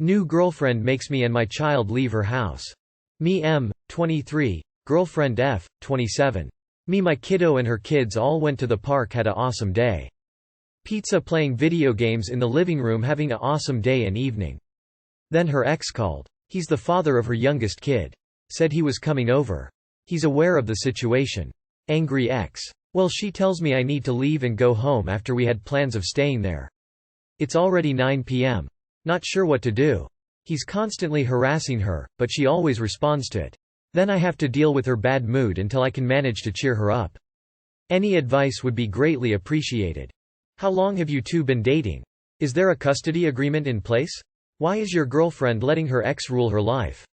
New girlfriend makes me and my child leave her house. Me M, 23, girlfriend F, 27. Me my kiddo and her kids all went to the park, had a awesome day. Pizza, playing video games in the living room, having a awesome day and evening. Then her ex called. He's the father of her youngest kid. Said he was coming over. He's aware of the situation. Angry ex. Well, she tells me I need to leave and go home after we had plans of staying there. It's already 9 p.m. Not sure what to do. He's constantly harassing her, but she always responds to it. Then I have to deal with her bad mood until I can manage to cheer her up. Any advice would be greatly appreciated. How long have you two been dating? Is there a custody agreement in place? Why is your girlfriend letting her ex rule her life?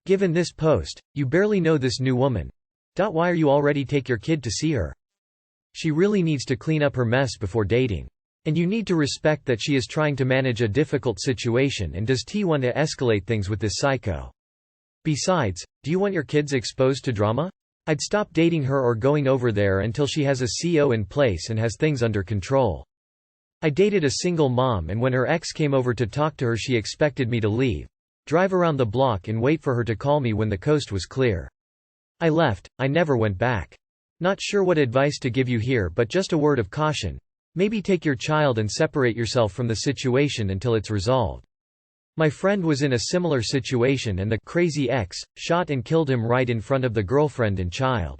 Given this post, you barely know this new woman. Why are you already take your kid to see her? She really needs to clean up her mess before dating. And you need to respect that she is trying to manage a difficult situation and does want to escalate things with this psycho. Besides, do you want your kids exposed to drama? I'd stop dating her or going over there until she has a CO in place and has things under control. I dated a single mom, and when her ex came over to talk to her, she expected me to leave, drive around the block and wait for her to call me when the coast was clear. I left, I never went back. Not sure what advice to give you here, but just a word of caution. Maybe take your child and separate yourself from the situation until it's resolved. My friend was in a similar situation and the crazy ex shot and killed him right in front of the girlfriend and child.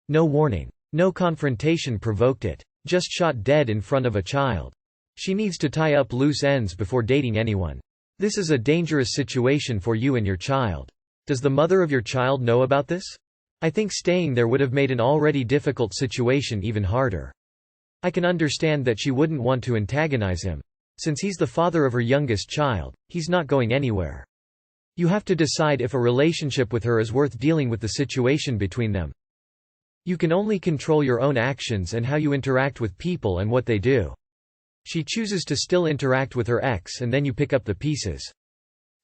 No warning. No confrontation provoked it. Just shot dead in front of a child. She needs to tie up loose ends before dating anyone. This is a dangerous situation for you and your child. Does the mother of your child know about this? I think staying there would have made an already difficult situation even harder. I can understand that she wouldn't want to antagonize him. Since he's the father of her youngest child, he's not going anywhere. You have to decide if a relationship with her is worth dealing with the situation between them. You can only control your own actions and how you interact with people and what they do. She chooses to still interact with her ex, and then you pick up the pieces.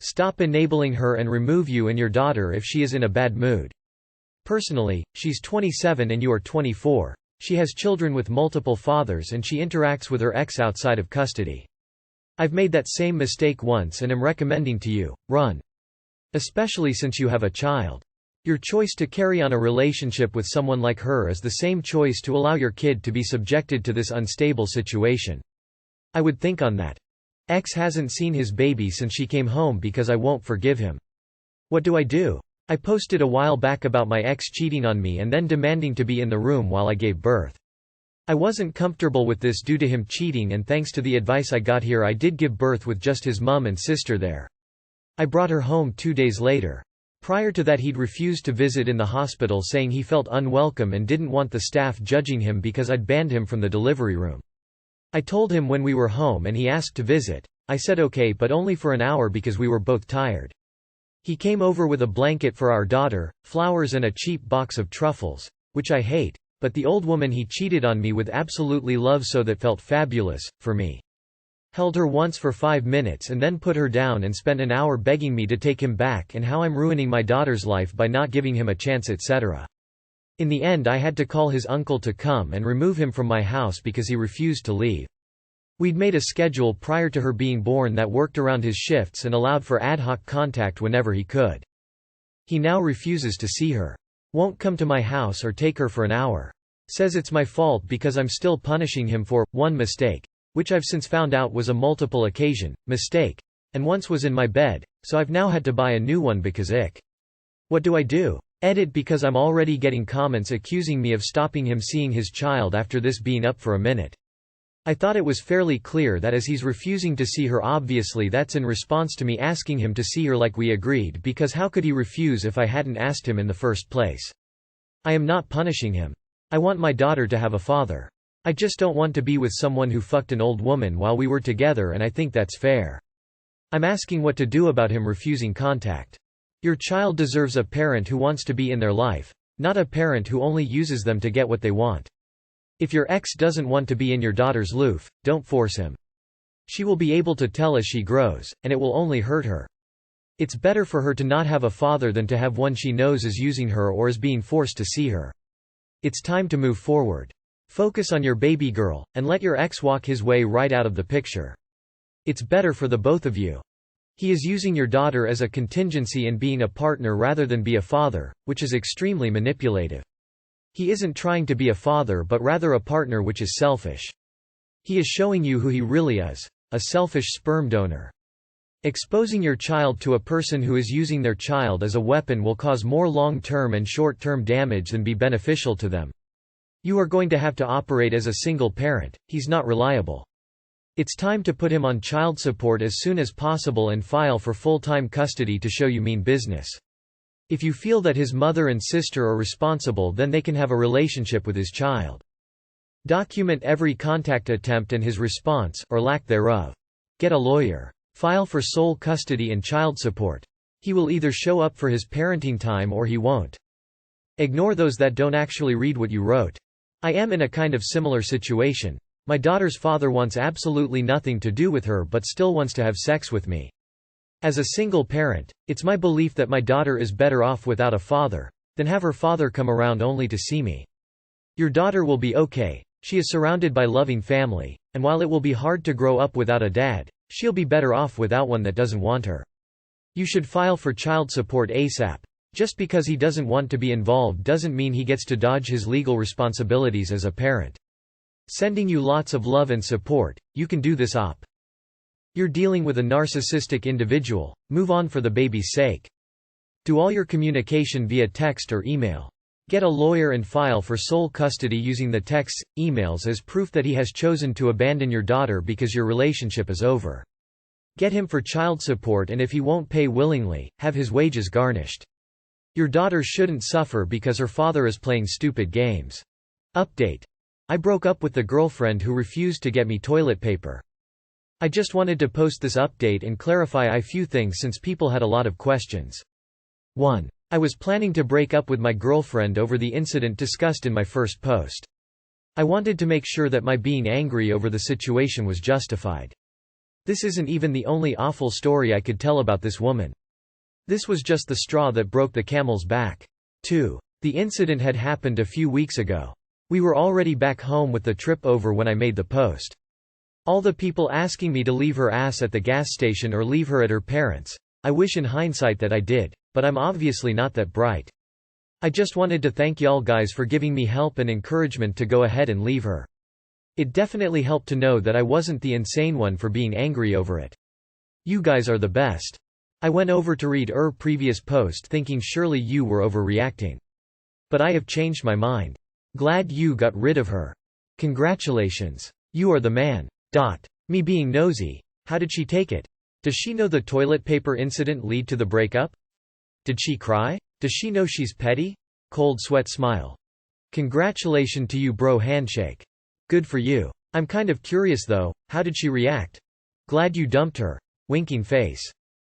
Stop enabling her and remove you and your daughter if she is in a bad mood. Personally, she's 27 and you are 24. She has children with multiple fathers and she interacts with her ex outside of custody. I've made that same mistake once and am recommending to you, run. Especially since you have a child. Your choice to carry on a relationship with someone like her is the same choice to allow your kid to be subjected to this unstable situation. I would think on that. Ex hasn't seen his baby since she came home because I won't forgive him. What do? I posted a while back about my ex cheating on me and then demanding to be in the room while I gave birth. I wasn't comfortable with this due to him cheating, and thanks to the advice I got here I did give birth with just his mum and sister there. I brought her home 2 days later. Prior to that he'd refused to visit in the hospital, saying he felt unwelcome and didn't want the staff judging him because I'd banned him from the delivery room. I told him when we were home and he asked to visit. I said okay, but only for an hour because we were both tired. He came over with a blanket for our daughter, flowers and a cheap box of truffles, which I hate, but the old woman he cheated on me with absolutely loves, so that felt fabulous, for me. Held her once for 5 minutes and then put her down and spent an hour begging me to take him back and how I'm ruining my daughter's life by not giving him a chance, etc. In the end I had to call his uncle to come and remove him from my house because he refused to leave. We'd made a schedule prior to her being born that worked around his shifts and allowed for ad hoc contact whenever he could. He now refuses to see her. Won't come to my house or take her for an hour. Says it's my fault because I'm still punishing him for one mistake, which I've since found out was a multiple occasion mistake, and once was in my bed, so I've now had to buy a new one because ick. What do? Edit, because I'm already getting comments accusing me of stopping him seeing his child after this being up for a minute. I thought it was fairly clear that as he's refusing to see her, obviously that's in response to me asking him to see her like we agreed, because how could he refuse if I hadn't asked him in the first place? I am not punishing him. I want my daughter to have a father. I just don't want to be with someone who fucked an old woman while we were together, and I think that's fair. I'm asking what to do about him refusing contact. Your child deserves a parent who wants to be in their life, not a parent who only uses them to get what they want. If your ex doesn't want to be in your daughter's life, don't force him. She will be able to tell as she grows, and it will only hurt her. It's better for her to not have a father than to have one she knows is using her or is being forced to see her. It's time to move forward. Focus on your baby girl, and let your ex walk his way right out of the picture. It's better for the both of you. He is using your daughter as a contingency and being a partner rather than be a father, which is extremely manipulative. He isn't trying to be a father but rather a partner, which is selfish. He is showing you who he really is, a selfish sperm donor. Exposing your child to a person who is using their child as a weapon will cause more long-term and short-term damage than be beneficial to them. You are going to have to operate as a single parent. He's not reliable. It's time to put him on child support as soon as possible and file for full-time custody to show you mean business. If you feel that his mother and sister are responsible, then they can have a relationship with his child. Document every contact attempt and his response, or lack thereof. Get a lawyer. File for sole custody and child support. He will either show up for his parenting time or he won't. Ignore those that don't actually read what you wrote. I am in a kind of similar situation. My daughter's father wants absolutely nothing to do with her but still wants to have sex with me. As a single parent, it's my belief that my daughter is better off without a father, than have her father come around only to see me. Your daughter will be okay. She is surrounded by loving family, and while it will be hard to grow up without a dad, she'll be better off without one that doesn't want her. You should file for child support ASAP. Just because he doesn't want to be involved doesn't mean he gets to dodge his legal responsibilities as a parent. Sending you lots of love and support. You can do this op. You're dealing with a narcissistic individual. Move on for the baby's sake. Do all your communication via text or email. Get a lawyer and file for sole custody using the texts, emails as proof that he has chosen to abandon your daughter because your relationship is over. Get him for child support, and if he won't pay willingly, have his wages garnished. Your daughter shouldn't suffer because her father is playing stupid games. Update. I broke up with the girlfriend who refused to get me toilet paper. I just wanted to post this update and clarify a few things since people had a lot of questions. 1. I was planning to break up with my girlfriend over the incident discussed in my first post. I wanted to make sure that my being angry over the situation was justified. This isn't even the only awful story I could tell about this woman. This was just the straw that broke the camel's back. 2. The incident had happened a few weeks ago. We were already back home with the trip over when I made the post. All the people asking me to leave her ass at the gas station or leave her at her parents'. I wish in hindsight that I did, but I'm obviously not that bright. I just wanted to thank y'all guys for giving me help and encouragement to go ahead and leave her. It definitely helped to know that I wasn't the insane one for being angry over it. You guys are the best. I went over to read previous post thinking surely you were overreacting. But I have changed my mind. Glad you got rid of her. Congratulations. You are the man. Me being nosy. How did she take it? Does she know the toilet paper incident lead to the breakup? Did she cry? Does she know she's petty? Cold sweat smile. Congratulations to you bro handshake. Good for you. I'm kind of curious though, how did she react? Glad you dumped her. Winking face.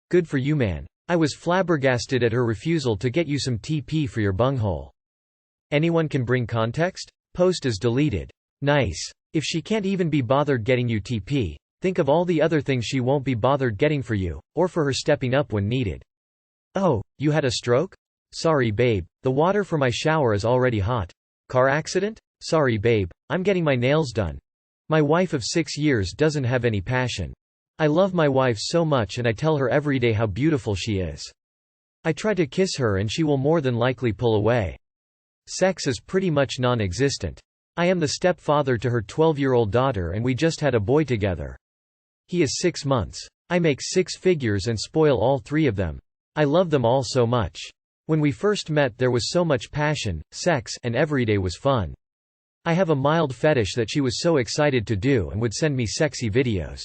Good for you man. I was flabbergasted at her refusal to get you some TP for your bunghole. Anyone can bring context? Post is deleted. Nice. If she can't even be bothered getting you TP, think of all the other things she won't be bothered getting for you, or for her stepping up when needed. Oh, you had a stroke? Sorry babe, the water for my shower is already hot. Car accident? Sorry babe, I'm getting my nails done. My wife of 6 years doesn't have any passion. I love my wife so much and I tell her every day how beautiful she is. I try to kiss her and she will more than likely pull away. Sex is pretty much non-existent. I am the stepfather to her 12-year-old daughter and we just had a boy together. He is 6 months. I make 6 figures and spoil all 3 of them. I love them all so much. When we first met there was so much passion, sex, and every day was fun. I have a mild fetish that she was so excited to do and would send me sexy videos.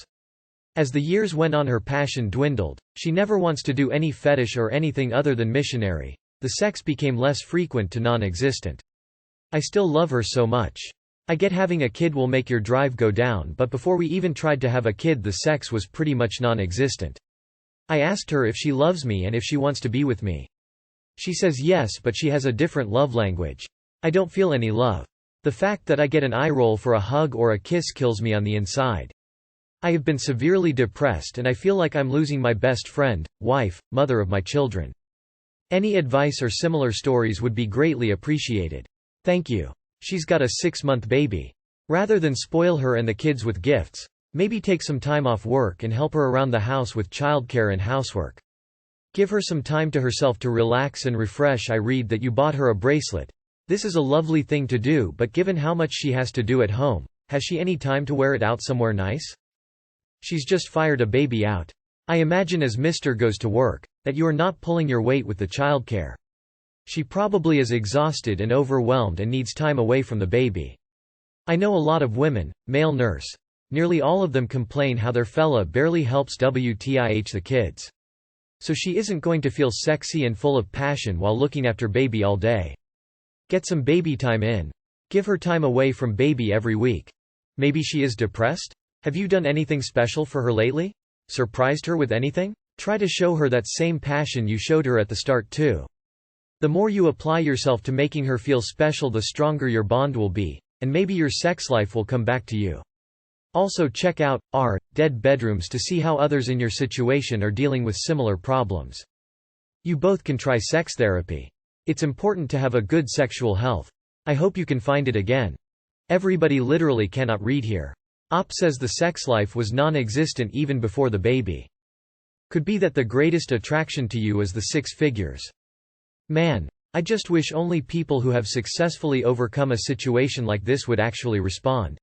As the years went on her passion dwindled, she never wants to do any fetish or anything other than missionary. The sex became less frequent to non-existent. I still love her so much. I get having a kid will make your drive go down, but before we even tried to have a kid the sex was pretty much non-existent. I asked her if she loves me and if she wants to be with me. She says yes, but she has a different love language. I don't feel any love. The fact that I get an eye roll for a hug or a kiss kills me on the inside. I have been severely depressed and I feel like I'm losing my best friend, wife, mother of my children. Any advice or similar stories would be greatly appreciated. Thank you. She's got a 6-month baby. Rather than spoil her and the kids with gifts, Maybe take some time off work and help her around the house with childcare and housework. Give her some time to herself to relax and refresh. I read that you bought her a bracelet. This is a lovely thing to do, but given how much she has to do at home, has she any time to wear it out somewhere nice? She's just fired a baby out. I imagine as Mr. goes to work, that you are not pulling your weight with the childcare. She probably is exhausted and overwhelmed and needs time away from the baby. I know a lot of women, male nurse. Nearly all of them complain how their fella barely helps WTIH the kids. So she isn't going to feel sexy and full of passion while looking after baby all day. Get some baby time in. Give her time away from baby every week. Maybe she is depressed? Have you done anything special for her lately? Surprised her with anything? Try to show her that same passion you showed her at the start too. The more you apply yourself to making her feel special, the stronger your bond will be, and maybe your sex life will come back to you. Also check out dead bedrooms to see how others in your situation are dealing with similar problems. You both can try sex therapy. It's important to have a good sexual health. I hope you can find it again. Everybody literally cannot read here. Op says the sex life was non-existent even before the baby. Could be that the greatest attraction to you is the six figures. Man, I just wish only people who have successfully overcome a situation like this would actually respond.